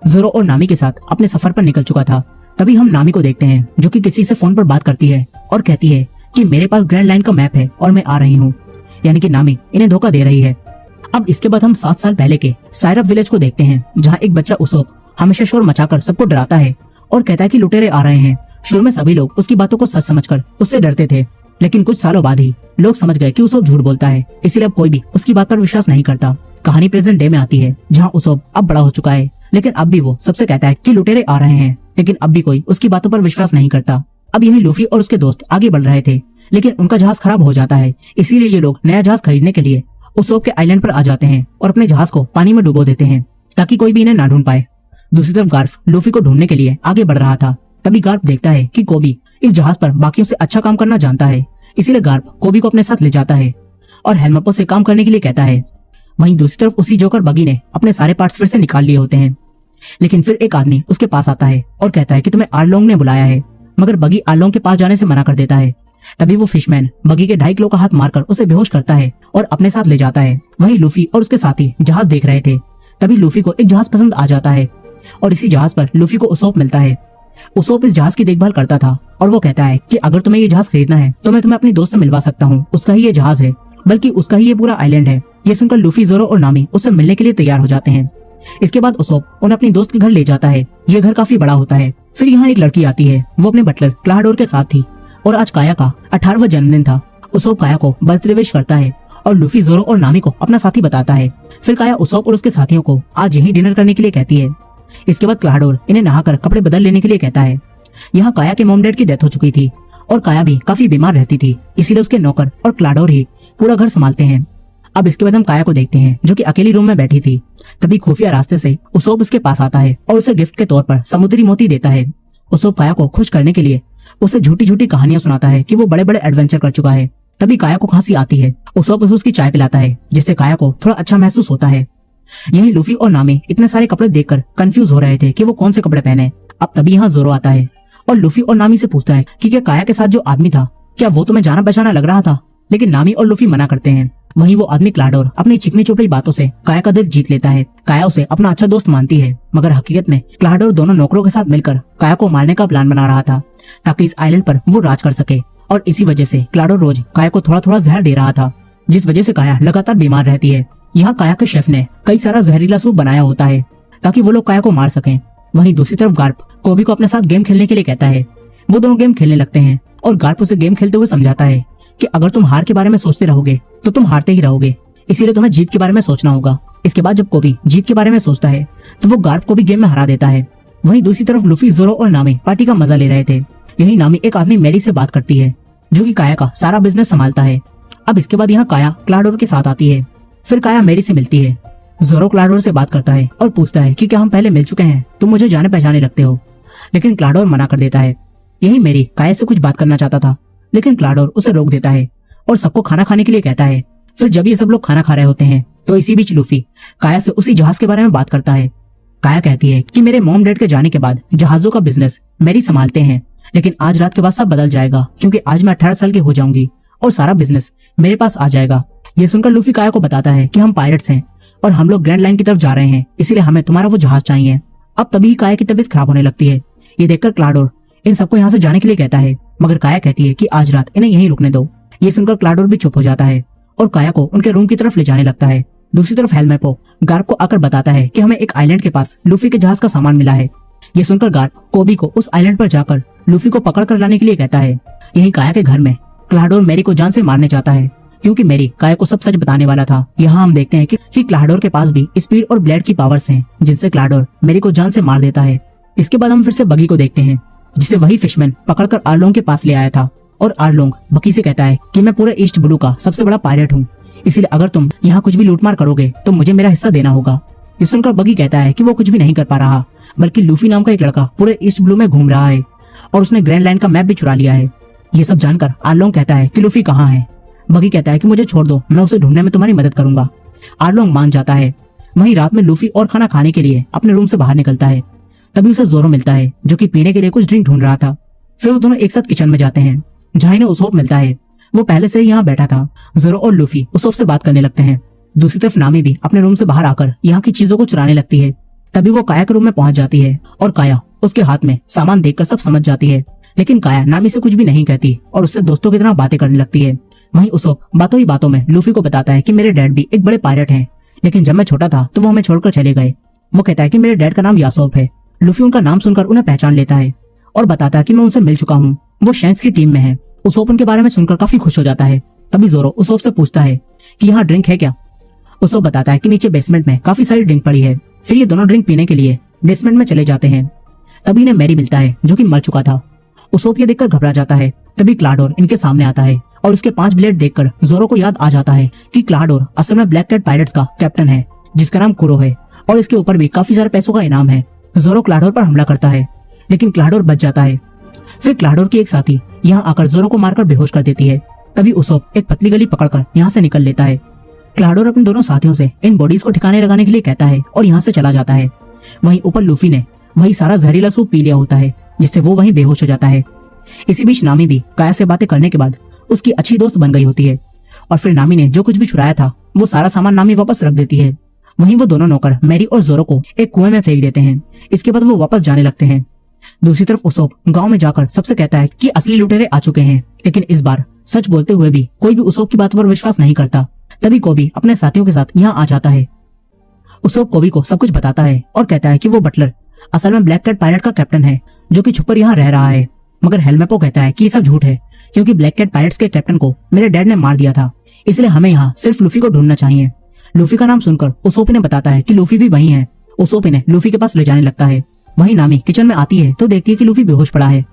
जोरो और नामी के साथ अपने सफर पर निकल चुका था। तभी हम नामी को देखते हैं जो कि किसी से फोन पर बात करती है और कहती है कि मेरे पास ग्रैंड लाइन का मैप है और मैं आ रही हूँ। यानी कि नामी इन्हें धोखा दे रही है। अब इसके बाद हम 7 साल पहले के साइरप विलेज को देखते हैं, जहाँ एक बच्चा उसोप हमेशा शोर मचाकर सबको डराता है और कहता है कि लुटेरे आ रहे हैं। शुरू में सभी लोग उसकी बातों को सच समझकर उससे डरते थे, लेकिन कुछ सालों बाद ही लोग समझ गए कि उसोप झूठ बोलता है, इसीलिए अब कोई भी उसकी बात पर विश्वास नहीं करता। कहानी प्रेजेंट डे में आती है, जहाँ उसोप अब बड़ा हो चुका है, लेकिन अब भी वो सबसे कहता है कि लुटेरे आ रहे हैं, लेकिन अब भी कोई उसकी बातों पर विश्वास नहीं करता। अब यही लूफी और उसके दोस्त आगे बढ़ रहे थे, लेकिन उनका जहाज खराब हो जाता है, इसीलिए ये लोग नया जहाज खरीदने के लिए उसोप के आइलैंड पर आ जाते हैं और अपने जहाज को पानी में डुबो देते हैं ताकि कोई भी इन्हें ना ढूंढ पाए। दूसरी तरफ गार्फ लूफी को ढूंढने के लिए आगे बढ़ रहा था। तभी गार्फ देखता है कि कोबी इस जहाज पर बाकियों से अच्छा काम करना जानता है, इसीलिए गार्फ कोबी को अपने साथ ले जाता है और हेलमेपो से काम करने के लिए कहता है। वहीं दूसरी तरफ उसी जोकर बगी ने अपने सारे पार्ट्स फिर से निकाल लिए होते हैं, लेकिन फिर एक आदमी उसके पास आता है और कहता है कि तुम्हें आर्लोंग ने बुलाया है, मगर बगी आर्लोंग के पास जाने से मना कर देता है। तभी वो फिशमैन बगी के 2.5 किलो का हाथ मारकर उसे बेहोश करता है और अपने साथ ले जाता है। वहीं लूफी और उसके साथी जहाज देख रहे थे। तभी लूफी को एक जहाज पसंद आ जाता है और इसी जहाज पर लूफी को उसोप मिलता है। उसोप इस जहाज की देखभाल करता था और वो कहता है कि अगर तुम्हें ये जहाज खरीदना है तो मैं तुम्हें अपनी दोस्त से मिलवा सकता हूँ, उसका ही ये जहाज है, बल्कि उसका ही ये पूरा आइलैंड है। ये सुनकर लूफी, जोरो और नामी उससे मिलने के लिए तैयार हो जाते हैं। इसके बाद उसोप उन्हें अपनी दोस्त के घर ले जाता है। ये घर काफी बड़ा होता है। फिर यहाँ एक लड़की आती है, वो अपने बटलर क्लाहाडोर के साथ थी और आज काया का 18वां जन्मदिन था। उसोप काया को बर्थडे विश करता है और लूफी, जोरो और नामी को अपना साथी बताता है। फिर काया उसोप और उसके साथियों को आज यही डिनर करने के लिए कहती है। इसके बाद क्लाहाडोर इन्हें नहाकर कपड़े बदल लेने के लिए कहता है। यहाँ काया के मॉम डैड की डेथ हो चुकी थी और काया भी काफी बीमार रहती थी, इसीलिए उसके नौकर और क्लाहाडोर ही पूरा घर संभालते हैं। अब इसके बाद हम काया को देखते हैं जो कि अकेली रूम में बैठी थी। तभी खुफिया रास्ते से उसोप उसके पास आता है और उसे गिफ्ट के तौर पर समुद्री मोती देता है। उसोप काया को खुश करने के लिए उसे झूठी झूठी कहानियां सुनाता है कि वो बड़े बड़े एडवेंचर कर चुका है। तभी काया को खांसी आती है। उसोप उसे उसकी चाय पिलाता है, जिससे काया को थोड़ा अच्छा महसूस होता है। यही लूफी और नामी इतने सारे कपड़े देखकर कंफ्यूज हो रहे थे कि वो कौन से कपड़े पहने। अब तभी यहाँ जोरो आता है और लूफी और नामी से पूछता है कि क्या काया के साथ जो आदमी था, क्या वो तुम्हें जाना पहचाना लग रहा था? लेकिन नामी और लूफी मना करते हैं। वहीं वो आदमी क्लाहाडोर अपनी चिकनी चुपड़ी बातों से काया का दिल जीत लेता है। काया उसे अपना अच्छा दोस्त मानती है, मगर हकीकत में क्लाहाडोर दोनों नौकरों के साथ मिलकर काया को मारने का प्लान बना रहा था ताकि इस आइलैंड पर वो राज कर सके। और इसी वजह से क्लाहाडोर रोज काया को थोड़ा थोड़ा जहर दे रहा था, जिस वजह से काया लगातार बीमार रहती है। यहाँ काया के शेफ ने कई सारा जहरीला सूप बनाया होता है ताकि वो लोग काया को मार सकें। वहीं दूसरी तरफ गार्प कोबी को अपने साथ गेम खेलने के लिए कहता है। वो दोनों गेम खेलने लगते हैं और गार्प उसे गेम खेलते हुए समझाता है कि अगर तुम हार के बारे में सोचते रहोगे तो तुम हारते ही रहोगे, इसीलिए तुम्हें जीत के बारे में सोचना होगा। इसके बाद जब कोबी जीत के बारे में सोचता है तो वो गार्प को भी गेम में हरा देता है। वहीं दूसरी तरफ लूफी, जोरो और नामी पार्टी का मजा ले रहे थे। यही नामी एक आदमी मैरी से बात करती है जो कि काया का सारा बिजनेस संभालता है। अब इसके बाद यहाँ काया क्लाहाडोर के साथ आती है। फिर काया मैरी से मिलती है। जोरो क्लाहाडोर से बात करता है और पूछता है कि क्या हम पहले मिल चुके हैं, तुम मुझे जाने पहचाने लगते हो? लेकिन क्लाहाडोर मना कर देता है। यही मैरी काया से कुछ बात करना चाहता था, लेकिन क्लाहाडोर उसे रोक देता है और सबको खाना खाने के लिए कहता है। फिर जब ये सब लोग खाना खा रहे होते हैं तो इसी बीच लूफी काया से उसी जहाज के बारे में बात करता है। काया कहती है कि मेरे मॉम डैड के जाने के बाद जहाजों का बिजनेस मैरी संभालते हैं, लेकिन आज रात के बाद सब बदल जाएगा क्योंकि आज मैं 18 साल की हो जाऊंगी और सारा बिजनेस मेरे पास आ जाएगा। ये सुनकर लूफी काया को बताता है कि हम पायरेट्स हैं और हम लोग ग्रैंड लाइन की तरफ जा रहे हैं, इसीलिए हमें तुम्हारा वो जहाज चाहिए। अब तभी काया की तबीयत खराब होने लगती है। ये देखकर क्लाहाडोर इन सबको यहाँ से जाने के लिए कहता है, मगर काया कहती है कि आज रात इन्हें यहीं रुकने दो। ये सुनकर क्लाहाडोर भी चुप हो जाता है और काया को उनके रूम की तरफ ले जाने लगता है। दूसरी तरफ हेलमेपो गार्प को आकर बताता है कि हमें एक आइलैंड के पास लूफी के जहाज का सामान मिला है। ये सुनकर गार्प कोबी को उस आइलैंड पर जाकर लूफी को पकड़ कर लाने के लिए कहता है। यही काया के घर में क्लाहाडोर मैरी को जान से मारने चाहता है क्योंकि मैरी काया को सब सच बताने वाला था। यहाँ हम देखते हैं कि क्लाहाडोर के पास भी स्पीड और ब्लेड की पावर्स हैं, जिनसे क्लाहाडोर मैरी को जान से मार देता है। इसके बाद हम फिर से बगी को देखते हैं, जिसे वही फिशमैन पकड़कर आर्लोंग के पास ले आया था और आर्लोंग बगी से कहता है कि मैं पूरे ईस्ट ब्लू का सबसे बड़ा पायरेट हूँ, इसलिए अगर तुम यहाँ कुछ भी लूटमार करोगे तो मुझे मेरा हिस्सा देना होगा। ये सुनकर बगी कहता है कि वो कुछ भी नहीं कर पा रहा, बल्कि लूफी नाम का एक लड़का पूरे ईस्ट ब्लू में घूम रहा है और उसने ग्रैंड लाइन का मैप भी चुरा लिया है। ये सब जानकर आर्लोंग कहता है कि लूफी कहाँ है। बगी कहता है कि मुझे छोड़ दो, मैं उसे ढूंढने में तुम्हारी मदद करूंगा। आर्लोंग मान जाता है। वहीं रात में लूफी और खाना खाने के लिए अपने रूम से बाहर निकलता है। तभी उसे जोरो मिलता है जो कि पीने के लिए कुछ ड्रिंक ढूंढ रहा था। फिर वो दोनों एक साथ किचन में जाते हैं जहाँ इन्हें उसोप मिलता है। वो पहले से ही यहाँ बैठा था। जोरो और लूफी उसोप से बात करने लगते हैं। दूसरी तरफ नामी भी अपने रूम से बाहर आकर यहाँ की चीजों को चुराने लगती है तभी वो काया के रूम में पहुंच जाती है और काया उसके हाथ में सामान देखकर सब समझ जाती है। लेकिन काया नामी से कुछ भी नहीं कहती और उससे दोस्तों की तरह बातें करने लगती है। वहीं उसोप बातों ही बातों में लूफी को बताता है कि मेरे डैड भी एक बड़े पायलट हैं, लेकिन जब मैं छोटा था तो वो हमें छोड़कर चले गए। वो कहता है कि मेरे डैड का नाम यासोप है। लूफी उनका नाम सुनकर उन्हें पहचान लेता है और बताता है कि मैं उनसे मिल चुका हूँ, वो शैंक्स की टीम में है। उसोप उनके बारे में सुनकर काफी खुश हो जाता है। तभी जोरो उसोप से पूछता है कि यहाँ ड्रिंक है क्या। उसोप बताता है कि नीचे बेसमेंट में काफी सारी ड्रिंक पड़ी है। फिर ये दोनों ड्रिंक पीने के लिए बेसमेंट में चले जाते हैं। तभी इन्हें मैरी मिलता है जो कि मर चुका था। उसोप ये देखकर घबरा जाता है। तभी क्लाडोर इनके सामने आता है और उसके 5 ब्लेड देखकर जोरो को याद आ जाता है कि क्लाडोर असल में ब्लैक कैट पायरेट्स का कैप्टन है जिसका नाम कुरो है और इसके ऊपर भी काफी सारे पैसों का इनाम है। जोरो क्लाडोर पर हमला करता है लेकिन क्लाडोर बच जाता है। फिर क्लाडोर की एक साथी यहाँ आकर जोरो को मारकर बेहोश कर देती है। तभी उसोप एक पतली गली पकड़कर यहाँ से निकल लेता है। क्लाडोर अपने दोनों साथियों से इन बॉडीज को ठिकाने लगाने के लिए कहता है और यहाँ से चला जाता है। वहीं ऊपर लूफी ने वही सारा जहरीला सूप पी लिया होता है जिससे वो वहीं बेहोश हो जाता है। इसी बीच नामी भी काया से बातें करने के बाद उसकी अच्छी दोस्त बन गई होती है और फिर नामी ने जो कुछ भी चुराया था वो सारा सामान नामी वापस रख देती है। वहीं वो दोनों नौकर मैरी और जोरो को एक कुएं में फेंक देते हैं। इसके बाद वो वापस जाने लगते हैं। दूसरी तरफ उसोप गांव में जाकर सबसे कहता है कि असली लुटेरे आ चुके हैं, लेकिन इस बार सच बोलते हुए भी कोई भी उसोप की बातों पर विश्वास नहीं करता। तभी कोबी अपने साथियों के साथ यहाँ आ जाता है। उसोप कोबी को सब कुछ बताता है और कहता है कि वो बटलर असल में ब्लैक कैट पायरेट का कैप्टन है जो कि छुपकर यहाँ रह रहा है। मगर हेलमेपो कहता है कि ये सब झूठ है क्योंकि ब्लैक कैट पायरेट्स के कैप्टन को मेरे डैड ने मार दिया था, इसलिए हमें यहाँ सिर्फ लूफी को ढूंढना चाहिए। लूफी का नाम सुनकर उसोप ने बताता है कि लूफी भी वही है। उसोप ने लूफी के पास ले जाने लगता है। वहीं नामी किचन में आती है तो देखती है कि लूफी बेहोश पड़ा है।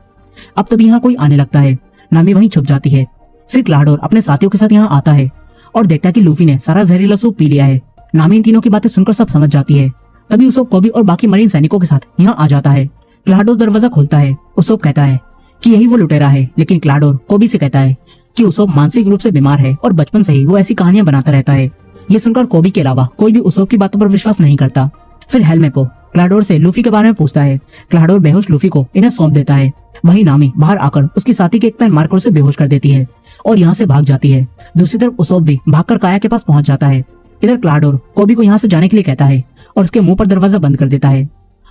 अब तभी यहाँ कोई आने लगता है। नामी वहीं छुप जाती है। फिर क्लाडोर अपने साथियों के साथ यहाँ आता है और देखता है कि लूफी ने सारा जहरीला सूप पी लिया है। नामी इन तीनों की बातें सुनकर सब समझ जाती है। तभी उसोप कोबी और बाकी मरीन सैनिकों के साथ यहाँ आ जाता है। क्लाडोर दरवाजा खोलता है। उसोप कहता है कि यही वो लुटेरा है, लेकिन क्लाडोर कोबी से कहता है कि उसोप मानसिक रूप से बीमार है और बचपन से ही वो ऐसी कहानियां बनाता रहता है। ये सुनकर कोबी के अलावा कोई भी उसोप की बातों पर विश्वास नहीं करता। फिर हेलमेपो क्लाडोर से लूफी के बारे में पूछता है। क्लाडोर बेहोश लूफी को इन्हें सौंप देता है। वहीं नामी बाहर आकर उसकी साथी के एक पैर मारकर उसे बेहोश कर देती है और यहाँ से भाग जाती है। दूसरी तरफ उसोप भी भागकर काया के पास पहुंच जाता है। इधर क्लाडोर कोबी को यहाँ से जाने के लिए कहता है और उसके मुंह पर दरवाजा बंद कर देता है।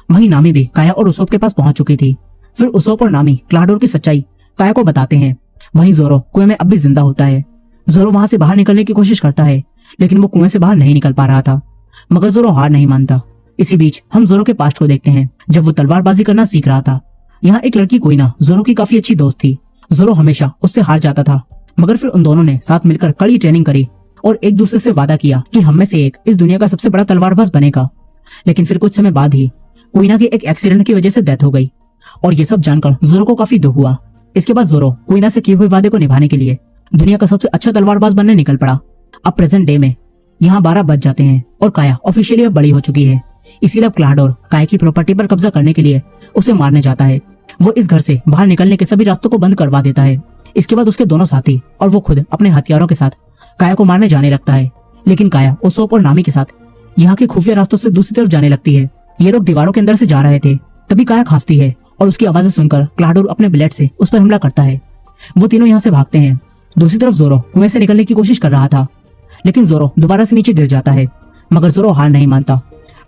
वहीं नामी भी काया और उसोप के पास पहुंच चुकी थी। फिर उसोप और नामी क्लाडोर की सच्चाई काया को बताते हैं। वहीं जोरो कुएं में अब भी जिंदा होता है। जोरो वहां से बाहर निकलने की कोशिश करता है लेकिन वो कुएं से बाहर नहीं निकल पा रहा था, मगर जोरो हार नहीं मानता। इसी बीच हम जोरो के पास्ट को देखते हैं जब वो तलवारबाजी करना सीख रहा था। यहाँ एक लड़की कोइना जोरो की काफी अच्छी दोस्त थी। जोरो हमेशा उससे हार जाता था, मगर फिर उन दोनों ने साथ मिलकर कड़ी ट्रेनिंग करी और एक दूसरे से वादा किया कि हम में से एक इस दुनिया का सबसे बड़ा तलवारबाज बनेगा। लेकिन फिर कुछ समय बाद ही कोइना के एक एक्सीडेंट की वजह से डेथ हो गई और ये सब जानकर जोरो को काफी दुख हुआ। इसके बाद जोरो कोइना से किए हुए वादे को निभाने के लिए दुनिया का सबसे अच्छा तलवारबाज बनने निकल पड़ा। अब प्रेजेंट डे में यहाँ 12 बज जाते हैं और काया ऑफिशियली अब बड़ी हो चुकी है। इसीलिए अब क्लाडोर काया की प्रॉपर्टी पर कब्जा करने के लिए उसे मारने जाता है। वो इस घर से बाहर निकलने के सभी रास्तों को बंद करवा देता है। इसके बाद उसके दोनों साथी और वो खुद अपने हथियारों के साथ काया को मारने जाने लगता है। लेकिन काया उसोप और नामी के साथ यहाँ के खुफिया रास्तों से दूसरी तरफ जाने लगती है। ये लोग दीवारों के अंदर से जा रहे थे। तभी काया खांसती है और उसकी आवाजें सुनकर क्लाडोर अपने ब्लेड से उस पर हमला करता है। वो तीनों यहाँ से भागते हैं। दूसरी तरफ जोरो कुएं से निकलने की कोशिश कर रहा था, लेकिन जोरो दोबारा से नीचे गिर जाता है, मगर जोरो हार नहीं मानता।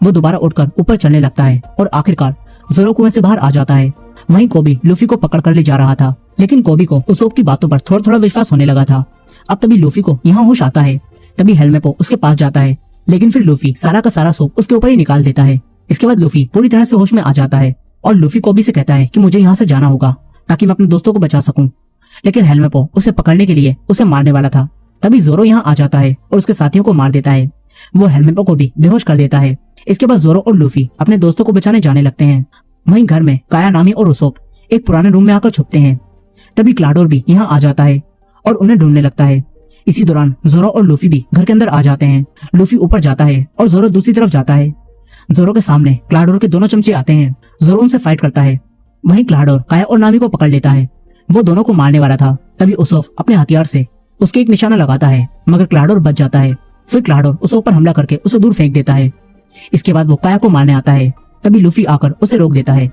वो दोबारा उठकर ऊपर चलने लगता है और आखिरकार जोरो कुएं से बाहर आ जाता है। वहीं कोबी लूफी को पकड़ कर ले जा रहा था, लेकिन कोबी को उसोप की बातों पर थोड़ा थोड़ा विश्वास होने लगा था। अब तभी लूफी को यहाँ होश आता है। तभी हेलमेपो उसके पास जाता है, लेकिन फिर लूफी सारा का सारा सूप उसके ऊपर ही निकाल देता है। इसके बाद लूफी पूरी तरह से होश में आ जाता है और लूफी कोबी से कहता है कि मुझे यहाँ से जाना होगा ताकि मैं अपने दोस्तों को बचा सकूं। लेकिन हेलमेपो उसे पकड़ने के लिए उसे मारने वाला था। तभी जोरो यहाँ आ जाता है और उसके साथियों को मार देता है। वो हेलमेपो को भी बेहोश कर देता है। इसके बाद जोरो और लूफी अपने दोस्तों को बचाने जाने लगते हैं। वहीं घर में काया, नामी और उसोप एक पुराने रूम में आकर छुपते हैं। तभी क्लाडोर भी यहाँ आ जाता है और उन्हें ढूंढने लगता है। इसी दौरान जोरो और लूफी भी घर के अंदर आ जाते हैं। लूफी ऊपर जाता है और जोरो दूसरी तरफ जाता है। जोरो के सामने क्लाडोर के दोनों चमचे आते हैं। जोरो उनसे फाइट करता है। वहीं क्लाडोर काया और नामी को पकड़ लेता है। वो दोनों को मारने वाला था। तभी उसोप अपने हथियार से उसके एक निशाना लगाता है, मगर क्लाडोर बच जाता है। फिर क्लाडोर उसोप पर हमला करके उसे दूर फेंक देता है। इसके बाद वो काया को मारने आता है। तभी लूफी आकर उसे रोक देता है।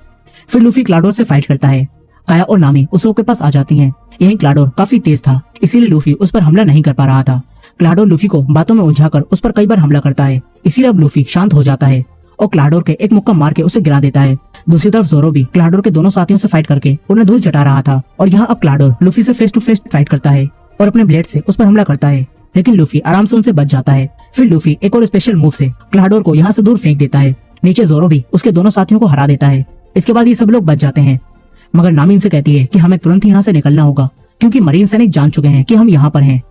फिर लूफी क्लाडोर से फाइट करता है। काया और नामी उसोप के पास आ जाती हैं। यही क्लाडोर काफी तेज था, इसीलिए लूफी उस पर हमला नहीं कर पा रहा था। क्लाडोर लूफी को बातों में उलझाकर उस पर कई बार हमला करता है। इसीलिए अब लूफी शांत हो जाता है और क्लाडोर के एक मुक्का मार के उसे गिरा देता है। दूसरी तरफ जोरो भी क्लाडोर के दोनों साथियों से फाइट करके उन्हें धूल चटा रहा था और यहाँ अब क्लाडोर लूफी से फेस टू फेस फाइट करता है और अपने ब्लेड से उस पर हमला करता है, लेकिन लूफी आराम से उनसे बच जाता है। फिर लूफी एक और स्पेशल मूव से क्लाडोर को यहाँ से दूर फेंक देता है। नीचे जोरो भी उसके दोनों साथियों को हरा देता है। इसके बाद ये सब लोग बच जाते हैं, मगर नामी इनसे कहती है कि हमें तुरंत यहाँ से निकलना होगा क्योंकि मरीन सैनिक जान चुके हैं कि हम यहाँ पर हैं।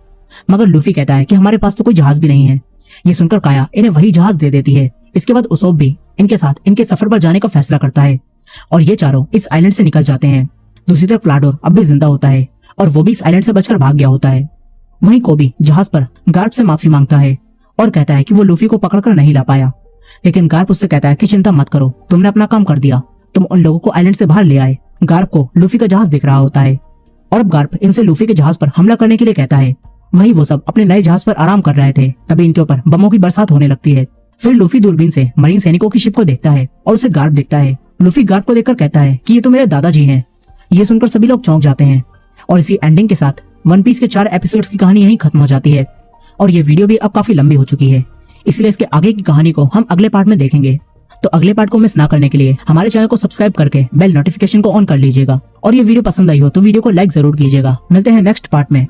मगर लूफी कहता है कि हमारे पास तो कोई जहाज भी नहीं है। ये सुनकर काया इन्हें वही जहाज दे देती है। इसके बाद उसोब भी इनके साथ इनके सफर पर जाने का फैसला करता है और ये चारों इस आइलैंड से निकल जाते हैं। दूसरी तरफ क्लाडोर अब भी जिंदा होता है और वो भी इस आइलैंड से बचकर भाग गया होता है। वहीं कोबी जहाज पर गार्प से माफी मांगता है और कहता है कि वो लूफी को पकड़कर नहीं ला पाया, लेकिन गार्प उससे कहता है कि चिंता मत करो, तुमने अपना काम कर दिया, तुम उन लोगों को आइलैंड से बाहर ले आए। गार्प को लूफी का जहाज दिख रहा होता है और अब गार्प इनसे लूफी के जहाज पर हमला करने के लिए कहता है। वहीं वो सब अपने नए जहाज पर आराम कर रहे थे, तभी इनके ऊपर बमों की बरसात होने लगती है। फिर लूफी दूरबीन से मरीन सैनिकों की शिप को देखता है और उसे गार्प दिखता है। लूफी गार्प को देखकर कहता है कि ये तो मेरे दादाजी हैं। ये सुनकर सभी लोग चौंक जाते हैं और इसी एंडिंग के साथ वन पीस के 4 एपिसोड्स की कहानी यहीं खत्म हो जाती है और ये वीडियो भी अब काफी लंबी हो चुकी है, इसलिए इसके आगे की कहानी को हम अगले पार्ट में देखेंगे। तो अगले पार्ट को मिस ना करने के लिए हमारे चैनल को सब्सक्राइब करके बेल नोटिफिकेशन को ऑन कर लीजिएगा और ये वीडियो पसंद आई हो तो वीडियो को लाइक जरूर कीजिएगा। मिलते हैं नेक्स्ट पार्ट में।